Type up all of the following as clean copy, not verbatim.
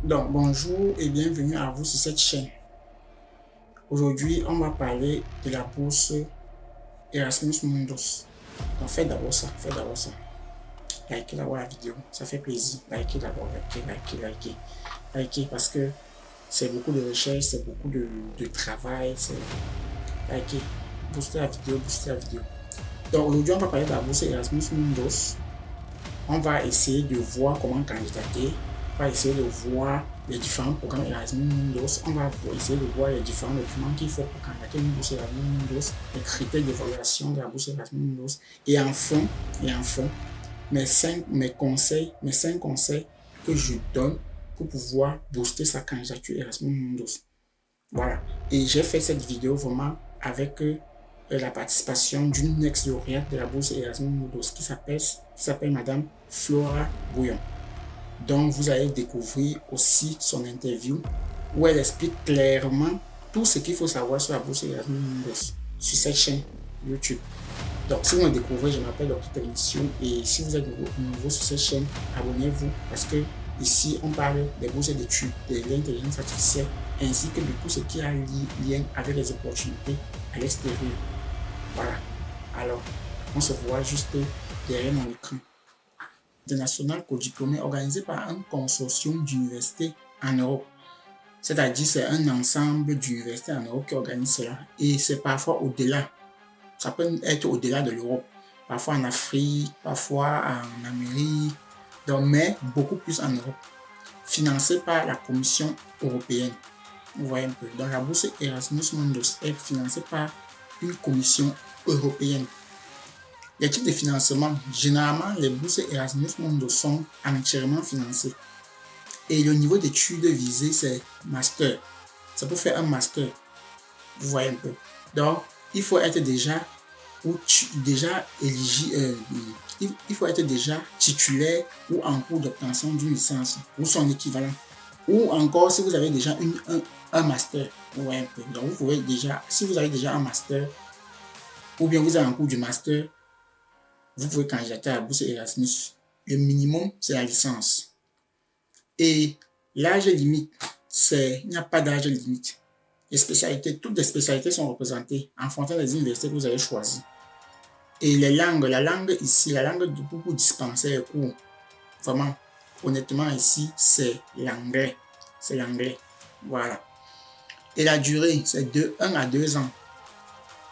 Donc, bonjour et bienvenue à vous sur cette chaîne. Aujourd'hui, on va parler de la bourse Erasmus Mundus. Donc, faites d'abord ça, faites d'abord ça. Likez d'abord la vidéo, ça fait plaisir. Likez d'abord, likez parce que c'est beaucoup de recherche, c'est beaucoup de travail. Likez, boostez la vidéo, boostez la vidéo. Donc, aujourd'hui, on va parler de la bourse Erasmus Mundus. On va essayer de voir comment candidater. On va essayer de voir les différents programmes Erasmus Mundus. On va essayer de voir les différents documents qu'il faut pour candidater une bourse Erasmus Mundus, les critères d'évaluation de la bourse Erasmus Mundus. Et enfin, mes 5 conseils que je donne pour pouvoir booster sa candidature Erasmus Mundus. Voilà. Et j'ai fait cette vidéo vraiment avec la participation d'une ex-lauréate de la bourse Erasmus Mundus qui s'appelle Madame Flora Bouillon. Donc, vous allez découvrir aussi son interview où elle explique clairement tout ce qu'il faut savoir sur la bourse Erasmus Mundus sur cette chaîne YouTube. Donc, si vous me découvrez, je m'appelle Dr. Télémission et si vous êtes nouveau sur cette chaîne, abonnez-vous parce que ici, on parle des bourses d'études, de l'intelligence artificielle ainsi que de tout ce qui a lien avec les opportunités à l'extérieur. Voilà. Alors, on se voit juste derrière mon écran. International codiplômé organisé par un consortium d'universités en Europe. C'est-à-dire, c'est un ensemble d'universités en Europe qui organise cela. Et c'est parfois au-delà. Ça peut être au-delà de l'Europe. Parfois en Afrique, parfois en Amérique, donc, mais beaucoup plus en Europe. Financé par la Commission européenne. Vous voyez un peu. Donc, la bourse Erasmus Mundus est financée par une commission européenne. Les types de financement, généralement, les bourses Erasmus Mundus sont entièrement financées. Et le niveau d'études visé, c'est master. C'est pour faire un master. Vous voyez un peu. Donc, il faut être déjà éligible, il faut être déjà titulaire ou en cours d'obtention d'une licence ou son équivalent. Ou encore, si vous avez déjà un master. Vous voyez un peu. Donc, vous pouvez déjà, si vous avez déjà un master, ou bien vous êtes en cours du master, vous pouvez candidater à la bourse Erasmus. Le minimum, c'est la licence. Et l'âge limite, il n'y a pas d'âge limite. Les spécialités, toutes les spécialités sont représentées en fonction des universités que vous avez choisies. Et les langues, la langue ici, la langue pour dispenser les cours, vraiment, honnêtement ici, c'est l'anglais. C'est l'anglais. Voilà. Et la durée, c'est de 1 à 2 ans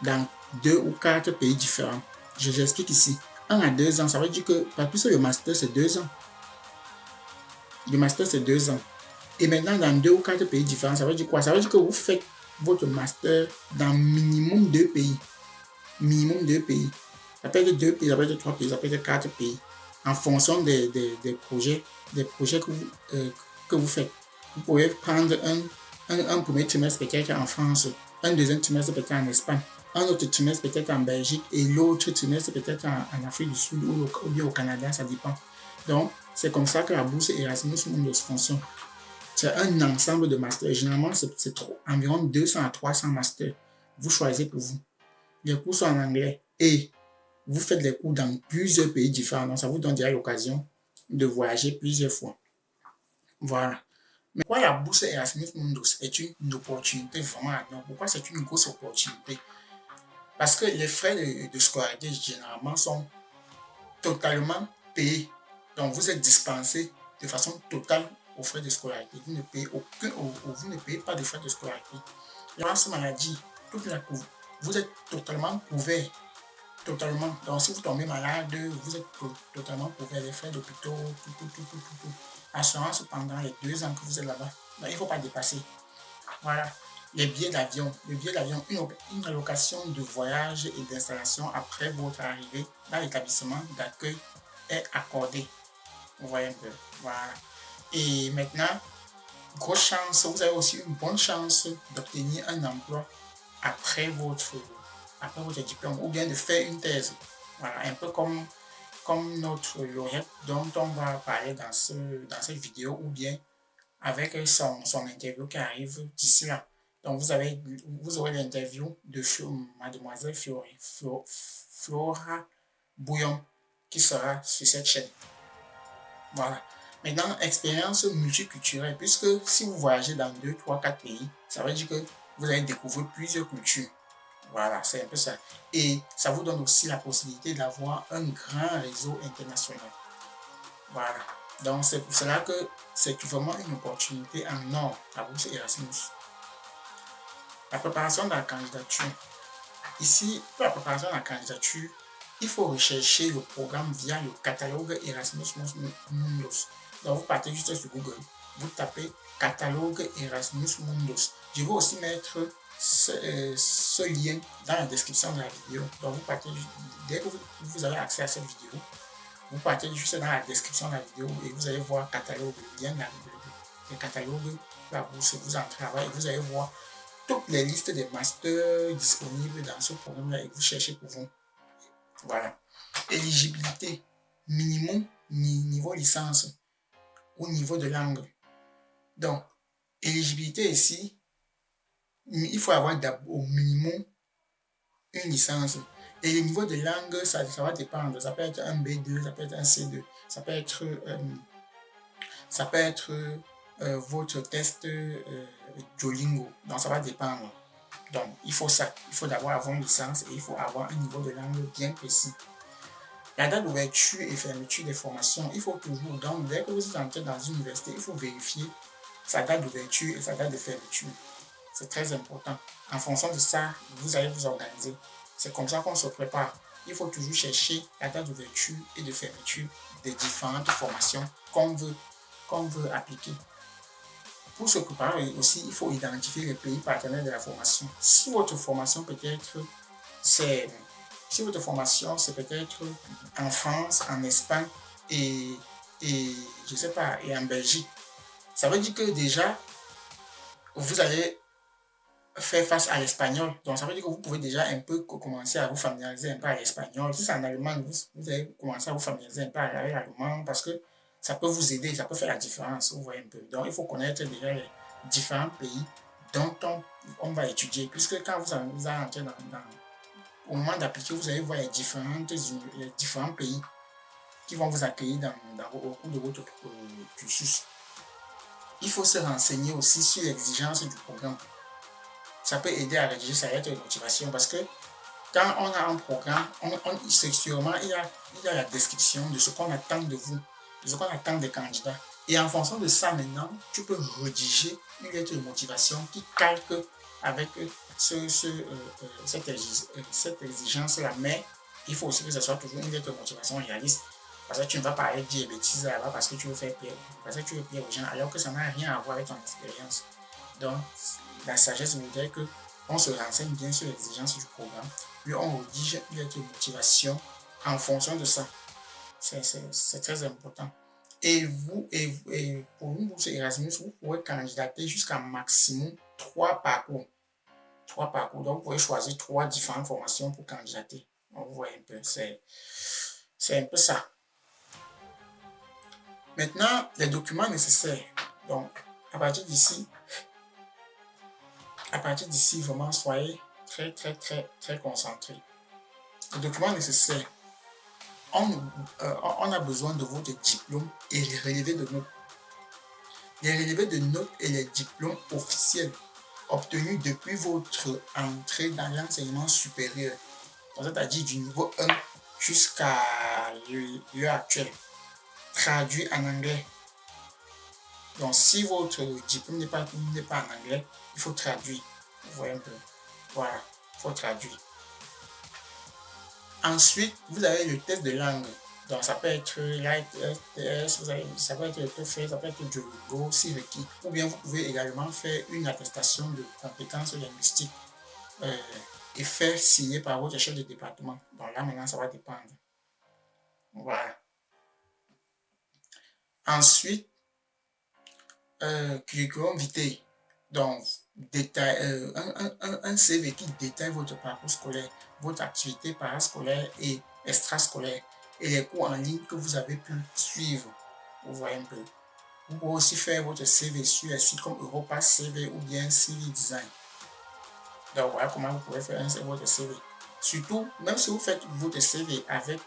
dans 2 ou 4 pays différents. J'explique ici. 1 à 2 ans, ça veut dire que, pas plus le master, c'est 2 ans. Le master, c'est 2 ans. Et maintenant, dans 2 ou 4 pays différents, ça veut dire quoi? Ça veut dire que vous faites votre master dans minimum 2 pays. Minimum 2 pays. Ça peut être 2 pays, ça peut être 3 pays, ça peut être 4 pays. En fonction des projets que vous faites. Vous pouvez prendre un premier trimestre peut-être en France, un deuxième trimestre peut-être en Espagne, un autre trimestre peut-être en Belgique et l'autre trimestre peut-être en Afrique du Sud ou bien au Canada, ça dépend. Donc, c'est comme ça que la bourse Erasmus Mundus fonctionne. C'est un ensemble de masters. Généralement, c'est environ 200 à 300 masters. Vous choisissez pour vous. Les cours sont en anglais et vous faites les cours dans plusieurs pays différents. Donc, ça vous donne déjà l'occasion de voyager plusieurs fois. Voilà. Mais pourquoi la bourse Erasmus Mundus est une opportunité vraiment énorme? Pourquoi c'est une grosse opportunité? Parce que les frais de scolarité, généralement, sont totalement payés. Donc, vous êtes dispensé de façon totale aux frais de scolarité. Vous ne payez vous ne payez pas de frais de scolarité. L'assurance maladie, vous êtes totalement couvert. Totalement. Donc, si vous tombez malade, vous êtes totalement couvert. Les frais d'hôpital, tout. Assurance pendant les 2 ans que vous êtes là-bas. Donc, il ne faut pas dépasser. Voilà. Les billets d'avion. Le billet d'avion, une allocation de voyage et d'installation après votre arrivée dans l'établissement d'accueil est accordée. Vous voyez un peu. Voilà. Et maintenant, grosse chance, vous avez aussi une bonne chance d'obtenir un emploi après votre diplôme ou bien de faire une thèse. Voilà, un peu comme notre lauréate dont on va parler dans cette vidéo ou bien avec son interview qui arrive d'ici là. Donc, vous aurez l'interview de mademoiselle Flora Bouillon qui sera sur cette chaîne. Voilà. Maintenant, expérience multiculturelle, puisque si vous voyagez dans 2, 3, 4 pays, ça veut dire que vous allez découvrir plusieurs cultures. Voilà, c'est un peu ça. Et ça vous donne aussi la possibilité d'avoir un grand réseau international. Voilà. Donc, c'est pour cela que c'est vraiment une opportunité en or, la bourse Erasmus. La préparation de la candidature. Ici, pour la préparation de la candidature, il faut rechercher le programme via le catalogue Erasmus Mundus. Donc, vous partez juste sur Google, vous tapez catalogue Erasmus Mundus. Je vais aussi mettre ce lien dans la description de la vidéo. Donc, vous partez, dès que vous avez accès à cette vidéo, vous partez juste dans la description de la vidéo et vous allez voir catalogue, le lien le catalogue, la bourse, vous entrez là-bas et vous allez voir toutes les listes des masters disponibles dans ce programme-là et vous cherchez pour vous. Voilà. Éligibilité. Minimum niveau licence ou niveau de langue. Donc, éligibilité ici, il faut avoir au minimum une licence. Et le niveau de langue, ça va dépendre. Ça peut être un B2, ça peut être un C2, ça peut être votre test Duolingo. Donc, ça va dépendre. Donc, il faut ça. Il faut d'abord avoir une licence et il faut avoir un niveau de langue bien précis. La date d'ouverture et fermeture des formations, il faut toujours, donc dès que vous entrez dans une université, il faut vérifier sa date d'ouverture et sa date de fermeture. C'est très important. En fonction de ça, vous allez vous organiser. C'est comme ça qu'on se prépare. Il faut toujours chercher la date d'ouverture et de fermeture des différentes formations qu'on veut appliquer. Pour se préparer aussi, il faut identifier les pays partenaires de la formation. Si votre formation peut-être c'est peut-être en France, en Espagne et je sais pas, et en Belgique, ça veut dire que déjà vous allez faire face à l'espagnol. Donc ça veut dire que vous pouvez déjà un peu commencer à vous familiariser un peu à l'espagnol. Si c'est en Allemagne, vous allez commencer à vous familiariser un peu avec l'allemand parce que ça peut vous aider, ça peut faire la différence, vous voyez un peu. Donc il faut connaître déjà les différents pays dont on va étudier, puisque quand vous entrez au moment d'appliquer, vous allez voir les différents pays qui vont vous accueillir au cours de votre cursus. Il faut se renseigner aussi sur l'exigence du programme. Ça peut aider à rédiger sa lettre de motivation parce que quand on a un programme, sûrement il y a la description de ce qu'on attend de vous, de ce qu'on attend des candidats. Et en fonction de ça, maintenant, tu peux rédiger une lettre de motivation qui calque avec cette exigence-là. Mais il faut aussi que ce soit toujours une lettre de motivation réaliste. Parce que tu ne vas pas aller dire bêtises là-bas parce que tu veux faire plaisir, parce que tu veux plaire aux gens, alors que ça n'a rien à voir avec ton expérience. Donc, la sagesse voudrait qu'on se renseigne bien sur l'exigence du programme, puis on rédige une lettre de motivation en fonction de ça. C'est très important. Et pour une bourse Erasmus, vous pouvez candidater jusqu'à maximum 3 parcours. 3 parcours. Donc, vous pouvez choisir 3 différentes formations pour candidater. Donc, vous voyez un peu, c'est un peu ça. Maintenant, les documents nécessaires. Donc, à partir d'ici, vraiment, soyez très, très, très, très concentrés. Les documents nécessaires. On a besoin de votre diplôme et les relevés de notes. Les relevés de notes et les diplômes officiels obtenus depuis votre entrée dans l'enseignement supérieur, c'est-à-dire du niveau 1 jusqu'à l'heure actuelle, traduit en anglais. Donc, si votre diplôme n'est pas en anglais, il faut traduire. Vous voyez un peu. Voilà, il faut traduire. Ensuite, vous avez le test de langue. Donc, ça peut être l'IELTS, ça peut être le TOEFL, ça peut être Duolingo si requis. Ou bien, vous pouvez également faire une attestation de compétences linguistiques et faire signer par votre chef de département. Donc là, maintenant, ça va dépendre. Voilà. Ensuite, curriculum vitae. Donc, un CV qui détaille votre parcours scolaire, votre activité parascolaire et extrascolaire et les cours en ligne que vous avez pu suivre. Vous voyez un peu. Vous pouvez aussi faire votre CV sur les sites comme Europass CV ou bien CV Design. Donc voilà comment vous pouvez faire votre CV. Surtout, même si vous faites votre CV avec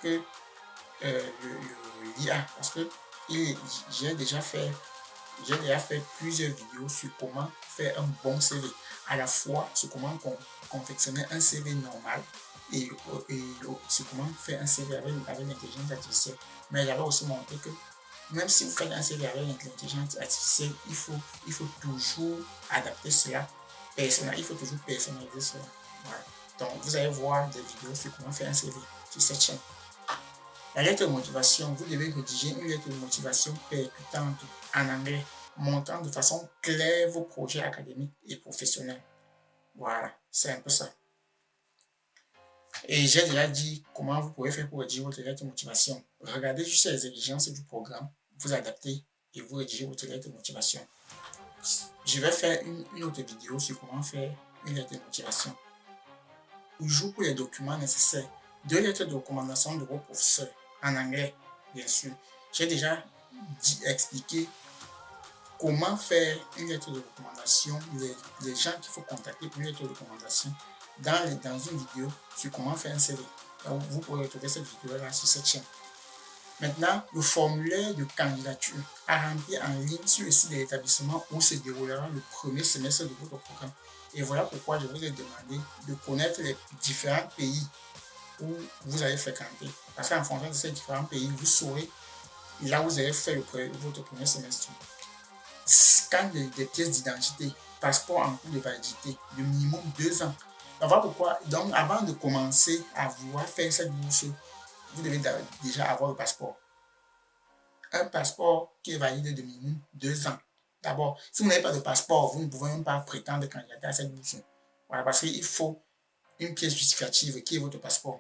l'IA, parce que j'ai déjà fait plusieurs vidéos sur comment faire un bon CV. À la fois sur comment confectionner un CV normal et sur comment faire un CV avec l'intelligence artificielle. Mais j'avais aussi montré que même si vous faites un CV avec l'intelligence artificielle, il faut toujours adapter cela, il faut toujours personnaliser cela. Voilà. Donc, vous allez voir des vidéos sur comment faire un CV sur cette chaîne. La lettre de motivation, vous devez rédiger une lettre de motivation percutante en anglais, montrant de façon claire vos projets académiques et professionnels. Voilà, c'est un peu ça. Et j'ai déjà dit comment vous pouvez faire pour rédiger votre lettre de motivation. Regardez juste les exigences du programme, vous adaptez et vous rédigez votre lettre de motivation. Je vais faire une autre vidéo sur comment faire une lettre de motivation. Toujours pour les documents nécessaires, 2 lettres de recommandation de vos professeurs, en anglais, bien sûr. J'ai déjà expliqué comment faire une lettre de recommandation, les gens qu'il faut contacter pour une lettre de recommandation dans une vidéo sur comment faire un CV. Donc, vous pouvez retrouver cette vidéo-là sur cette chaîne. Maintenant, le formulaire de candidature à remplir en ligne sur le site de l'établissement où se déroulera le premier semestre de votre programme. Et voilà pourquoi je vous ai demandé de connaître les différents pays où vous allez fréquenter. Parce qu'en fonction de ces différents pays, vous saurez là où vous allez faire votre premier semestre. Scan des pièces d'identité, passeport en cours de validité, de minimum 2 ans. Donc voilà pourquoi, donc avant de commencer à vouloir faire cette bourse, vous devez déjà avoir le passeport. Un passeport qui est valide de minimum 2 ans. D'abord, si vous n'avez pas de passeport, vous ne pouvez même pas prétendre candidater à cette bourse. Voilà, parce qu'il faut une pièce justificative qui est votre passeport.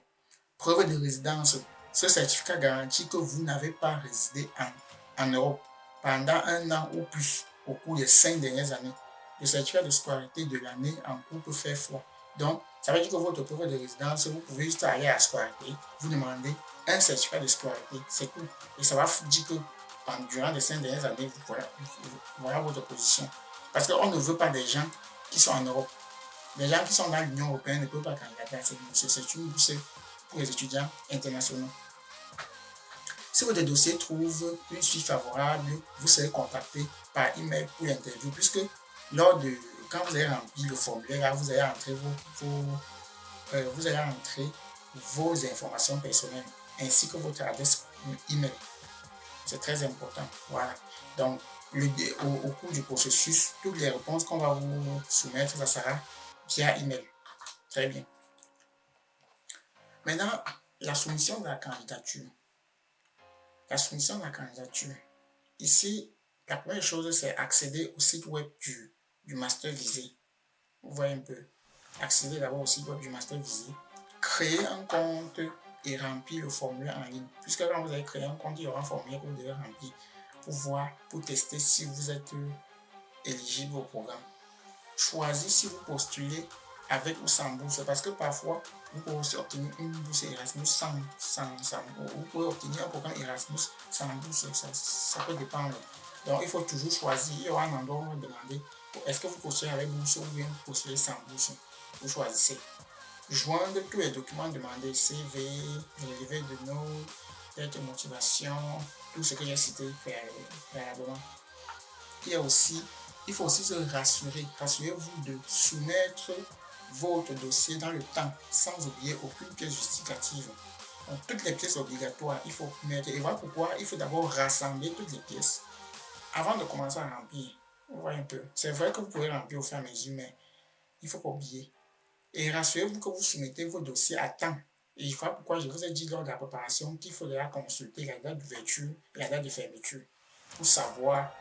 Preuve de résidence. Ce certificat garantit que vous n'avez pas résidé en Europe pendant 1 an ou plus au cours des 5 dernières années. Le certificat de scolarité de l'année en cours peut faire foi. Donc, ça veut dire que votre preuve de résidence, vous pouvez juste aller à la scolarité, vous demandez un certificat de scolarité, c'est tout. Et ça va vous dire que durant les 5 dernières années, voilà votre position. Parce qu'on ne veut pas des gens qui sont en Europe. Les gens qui sont dans l'Union européenne ne peuvent pas candidater à cette bourse. C'est une bourse pour les étudiants internationaux. Si votre dossier trouve une suite favorable, vous serez contacté par email pour l'interview, puisque quand vous avez rempli le formulaire, vous allez entrer vos informations personnelles ainsi que votre adresse email. C'est très important. Voilà. Donc, au cours du processus, toutes les réponses qu'on va vous soumettre, ça sera via email. Très bien. Maintenant, la soumission de la candidature. La soumission de la candidature. Ici, la première chose, c'est accéder au site web du master visé. Vous voyez un peu. Accéder d'abord au site web du master visé. Créer un compte et remplir le formulaire en ligne. Puisque quand vous avez créé un compte, il y aura un formulaire que vous devez remplir pour tester si vous êtes éligible au programme. Choisissez si vous postulez avec ou sans bourse, parce que parfois, vous pouvez aussi obtenir une bourse Erasmus vous pouvez obtenir un programme Erasmus sans bourse, ça peut dépendre. Donc, il faut toujours choisir. Il y aura un endroit où on va demander est-ce que vous postulez avec bourse ou bien vous postulez sans bourse. Vous choisissez. Joindre tous les documents demandés, CV, relevé de notes, lettre de motivation, tout ce que j'ai cité préalablement. Il faut aussi se rassurer. Rassurez-vous de soumettre votre dossier dans le temps, sans oublier aucune pièce justificative. Donc, toutes les pièces obligatoires, il faut mettre. Et voilà pourquoi il faut d'abord rassembler toutes les pièces avant de commencer à remplir. Vous voyez un peu. C'est vrai que vous pouvez remplir au fur et à mesure, mais il ne faut pas oublier. Et rassurez-vous que vous soumettez vos dossiers à temps. Et voilà pourquoi je vous ai dit lors de la préparation qu'il faudra consulter la date d'ouverture et la date de fermeture pour savoir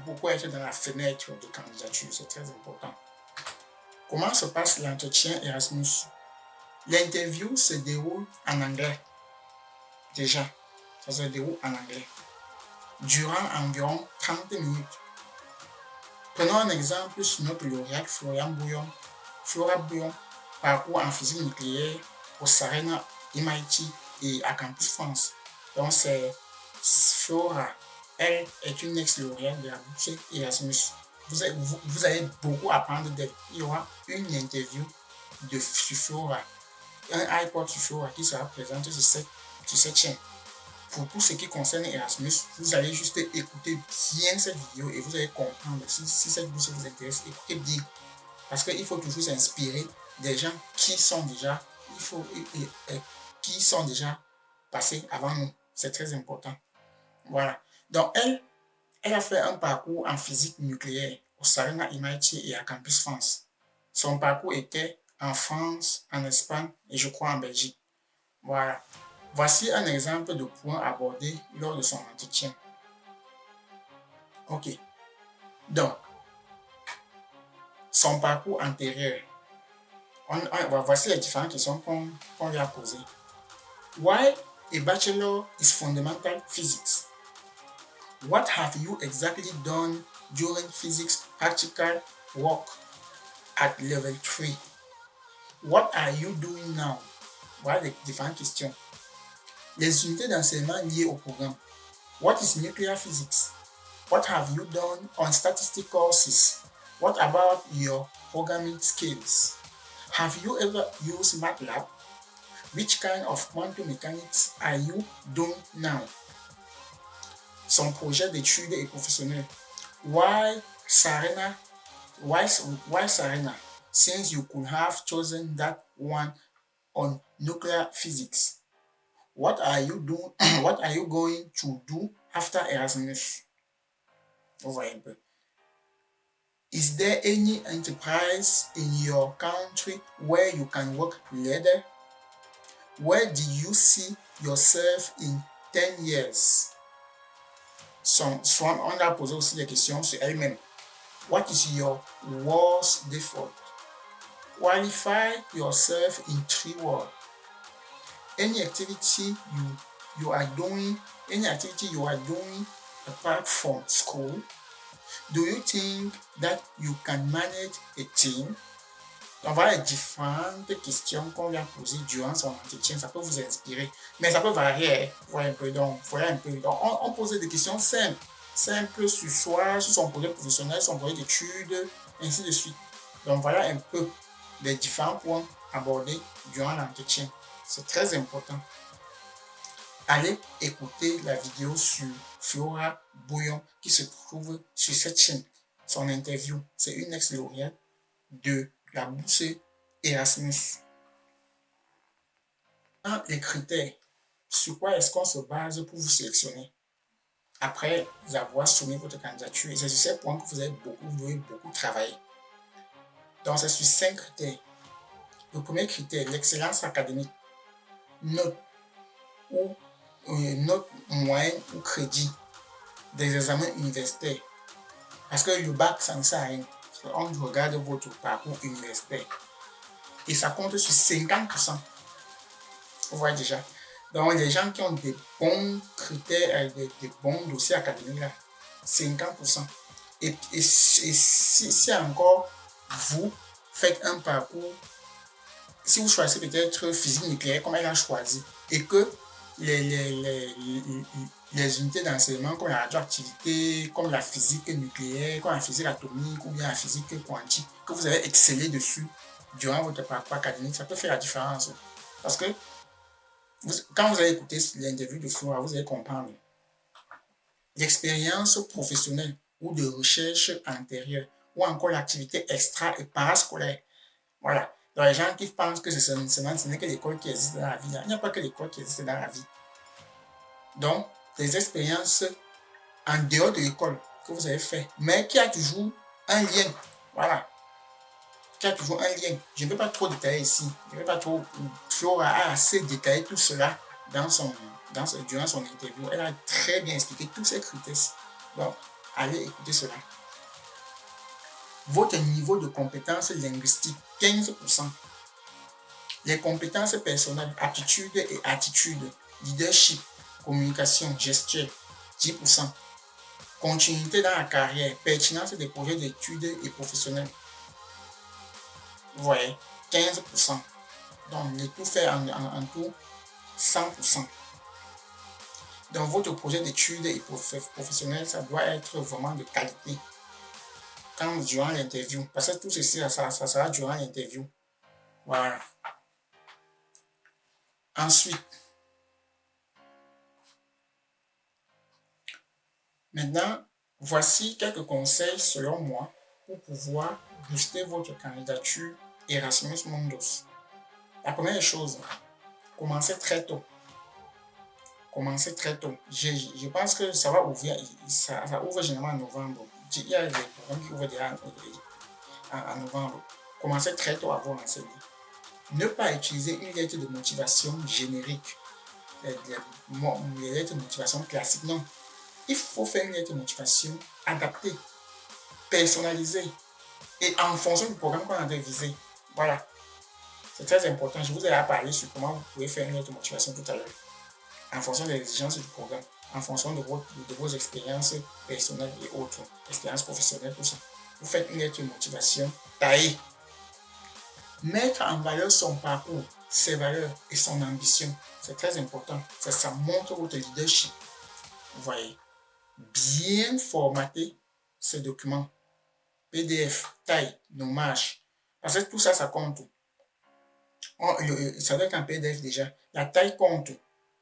pourquoi être dans la fenêtre de candidature. C'est très important. Comment se passe l'entretien Erasmus? L'interview se déroule en anglais. Déjà, ça se déroule en anglais. Durant environ 30 minutes. Prenons un exemple sur notre lauréate Flora Bouillon, parcours en physique nucléaire au Sarena, MIT et à Campus France. Donc c'est Flora. Elle est une ex-lauréate de la bourse Erasmus. Vous allez beaucoup apprendre d'elle. Il y aura une interview sur Flora, un iPod sur Flora qui sera présent sur cette chaîne. pour tout ce qui concerne Erasmus, vous allez juste écouter bien cette vidéo et vous allez comprendre. Si cette bourse vous intéresse, écoutez bien. Parce qu'il faut toujours s'inspirer des gens qui sont déjà, qui sont déjà passés avant nous. C'est très important. Voilà. Donc, elle a fait un parcours en physique nucléaire au Sarena MIT et à Campus France. Son parcours était en France, en Espagne et je crois en Belgique. Voilà. Voici un exemple de points abordés lors de son entretien. Ok. Donc, son parcours antérieur. Voici les différentes questions qu'on lui a posées. Why a bachelor is fundamental physics? What have you exactly done during physics practical work at level 3? What are you doing now? Voilà les différentes questions. Les unités d'enseignement liées au programme. What is nuclear physics? What have you done on statistics courses? What about your programming skills? Have you ever used MATLAB? Which kind of quantum mechanics are you doing now? Son projet d'études et professionnel. Why Sarena? Why Sarena? Since you could have chosen that one on nuclear physics. What are you doing? What are you going to do after Erasmus? Vous voyez un peu. Is there any enterprise in your country where you can work later? Where do you see yourself in 10 years? On a posé aussi des questions sur elle-même. What is your worst default? Qualify yourself in 3 words. Any activity you are doing apart from school. Do you think that you can manage a team? Donc voilà les différentes questions qu'on lui a posées durant son entretien. Ça peut vous inspirer, mais ça peut varier. Voilà un peu. Donc, on posait des questions simples sur soi, sur son projet professionnel, son projet d'études, ainsi de suite. Donc voilà un peu les différents points abordés durant l'entretien. C'est très important. Allez écouter la vidéo sur Flora Bouillon qui se trouve sur cette chaîne. Son interview, c'est une ex-lauréate de la bourse Erasmus. Les critères, sur quoi est-ce qu'on se base pour vous sélectionner? Après avoir soumis votre candidature, c'est sur ces points que vous devez beaucoup travailler. Donc, c'est sur 5 critères. Le premier critère, l'excellence académique. Note moyenne ou crédit des examens universitaires. Parce que le bac, ça ne sert à rien. On regarde votre parcours universitaire. Et ça compte sur 50%. Vous voyez déjà. Donc, les gens qui ont des bons critères, des bons dossiers académiques, là, 50%. Et si encore vous faites un parcours, si vous choisissez peut-être physique nucléaire comme elle a choisi, et que les unités d'enseignement comme la radioactivité, comme la physique nucléaire, comme la physique atomique ou bien la physique quantique, que vous avez excellé dessus durant votre parcours académique, ça peut faire la différence. Parce que quand vous allez écouter l'interview de Flora, vous allez comprendre. L'expérience professionnelle ou de recherche antérieure ou encore l'activité extra et parascolaire. Voilà. Donc, les gens qui pensent que ce n'est que l'école qui existe dans la vie. Il n'y a pas que l'école qui existe dans la vie. Donc, des expériences en dehors de l'école que vous avez fait, mais qui a toujours un lien. Voilà. Qui a toujours un lien. Je ne vais pas trop détailler ici. Je ne vais pas trop. Flora a assez détaillé tout cela durant son interview. Elle a très bien expliqué tous ces critères. Donc, allez écouter cela. Votre niveau de compétences linguistiques, 15%. Les compétences personnelles, aptitudes et attitudes, leadership, communication, gestion, 10%. Continuité dans la carrière, pertinence des projets d'études et professionnels. Vous voyez, 15%. Donc, le tout fait en tout 100%. Donc, votre projet d'études et professionnels, ça doit être vraiment de qualité. Durant l'interview. Parce que tout ceci, ça sera durant l'interview. Voilà. Ensuite, Maintenant, voici quelques conseils selon moi pour pouvoir booster votre candidature Erasmus Mundus. La première chose, commencez très tôt. Commencez très tôt. Je pense que ça va ouvrir, ça ouvre généralement en novembre. Il y a des programmes qui ouvrent déjà en novembre. Commencez très tôt à vous renseigner. Ne pas utiliser une lettre de motivation générique, les lettres de motivation classiques. Non, il faut faire une lettre de motivation adaptée, personnalisée et en fonction du programme qu'on a visé. Voilà, c'est très important. Je vous ai parlé sur comment vous pouvez faire une lettre de motivation tout à l'heure, en fonction des exigences du programme, en fonction de vos expériences personnelles et autres, expériences professionnelles, tout ça. Vous faites une lettre de motivation taillée. Mettre en valeur son parcours, ses valeurs et son ambition, c'est très important. Ça montre votre leadership. Vous voyez, bien formater ce document, PDF, taille, nommage, parce que tout ça, ça compte. Ça doit être un PDF déjà. La taille compte.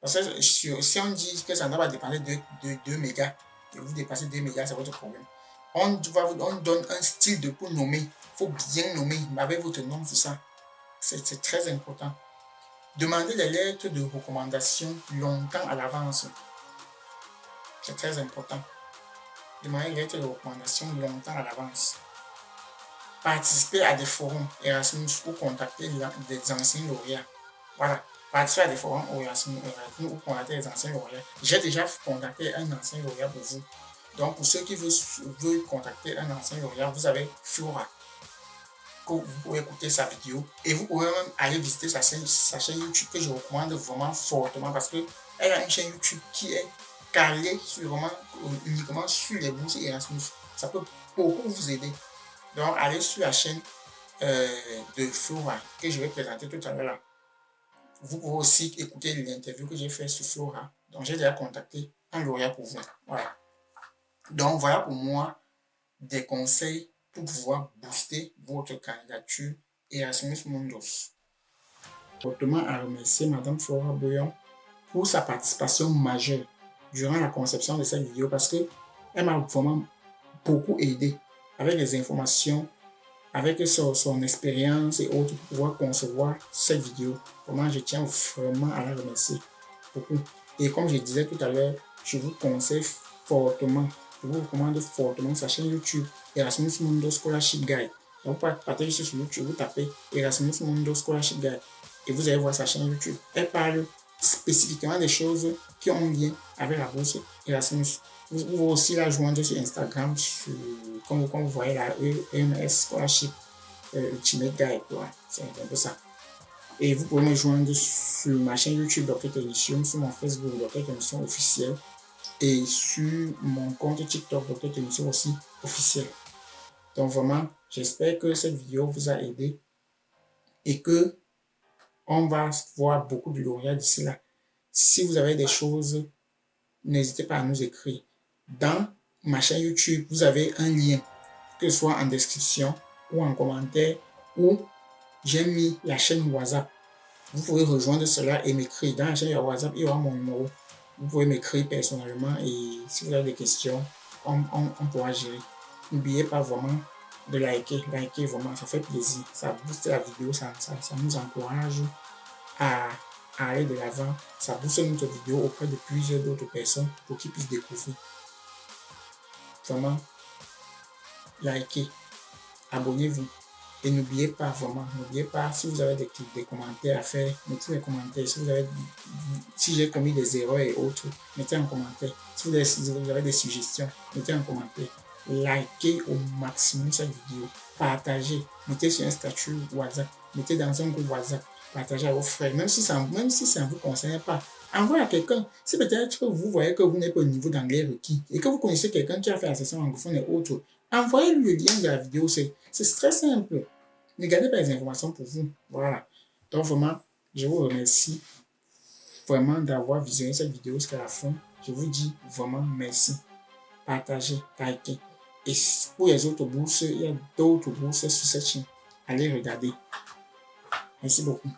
Parce que si on dit que ça ne doit pas dépendre de 2 mégas, et vous dépassez 2 mégas, c'est votre problème. On donne un style pour nommer. Il faut bien nommer avec votre nom, tout ça. C'est très important. Demandez les lettres de recommandation longtemps à l'avance. C'est très important. Demandez les lettres de recommandation longtemps à l'avance. Participer à des forums Erasmus ou contacter des anciens lauréats. Voilà. Participer à des forums Erasmus ou contacter des anciens lauréats. J'ai déjà contacté un ancien lauréat pour vous. Donc, pour ceux qui veulent contacter un ancien lauréat, vous avez Flora. Vous pouvez écouter sa vidéo et vous pouvez même aller visiter sa chaîne YouTube que je recommande vraiment fortement parce qu'elle a une chaîne YouTube qui est calée uniquement sur les bourses Erasmus. Ça peut beaucoup vous aider. Donc, allez sur la chaîne de Flora que je vais présenter tout à l'heure. Vous pouvez aussi écouter l'interview que j'ai fait sur Flora. Donc, j'ai déjà contacté un lauréat pour vous. Voilà. Donc, voilà pour moi des conseils pour pouvoir booster votre candidature Erasmus Mundus. Fortement à remercier Madame Flora Bouillon pour sa participation majeure durant la conception de cette vidéo parce qu'elle m'a vraiment beaucoup aidé avec les informations, avec son expérience et autres pour pouvoir concevoir cette vidéo. Vraiment, je tiens vraiment à la remercier beaucoup. Et comme je disais tout à l'heure, je vous conseille fortement, je vous recommande fortement sa chaîne YouTube Erasmus Mundus Scholarship Guide. Donc, vous partez sur YouTube, vous tapez Erasmus Mundus Scholarship Guide et vous allez voir sa chaîne YouTube. Elle parle spécifiquement des choses qui ont lien avec la bourse Erasmus. Vous pouvez aussi la joindre sur Instagram, comme vous voyez la EMS Scholarship Ultimate Guide. C'est un peu ça. Et vous pouvez me joindre sur ma chaîne YouTube Dr Tenisium, sur mon Facebook Dr Tenisium officiel et sur mon compte TikTok Dr Tenisium aussi officiel. Donc vraiment, j'espère que cette vidéo vous a aidé et que on va voir beaucoup de lauréats d'ici là. Si vous avez des choses, n'hésitez pas à nous écrire. Dans ma chaîne YouTube, vous avez un lien, que ce soit en description ou en commentaire, où j'ai mis la chaîne WhatsApp. Vous pouvez rejoindre cela et m'écrire. Dans la chaîne WhatsApp, il y aura mon numéro. Vous pouvez m'écrire personnellement et si vous avez des questions, on pourra gérer. N'oubliez pas vraiment de liker. Liker, vraiment, ça fait plaisir. Ça booste la vidéo, ça nous encourage à aller de l'avant. Ça booste notre vidéo auprès de plusieurs d'autres personnes pour qu'ils puissent découvrir. Vraiment, likez, abonnez-vous. Et n'oubliez pas, si vous avez des commentaires à faire, mettez les commentaires. Si j'ai commis des erreurs et autres, mettez en commentaire. Si vous avez des suggestions, mettez en commentaire. Likez au maximum cette vidéo. Partagez. Mettez sur un statut WhatsApp. Mettez dans un groupe WhatsApp. Partagez à vos frères. Même si ça ne vous concerne pas, envoyez à quelqu'un. Si peut-être que vous voyez que vous n'êtes pas au niveau d'anglais requis et que vous connaissez quelqu'un qui a fait la session anglophone et autres, envoyez-lui le lien de la vidéo. C'est très simple. Ne gardez pas les informations pour vous. Voilà. Donc vraiment, je vous remercie vraiment d'avoir visionné cette vidéo jusqu'à la fin. Je vous dis vraiment merci. Partagez, likez. Et pour les autres bourses, il y a d'autres bourses sur cette chaîne. Allez regarder. Merci beaucoup.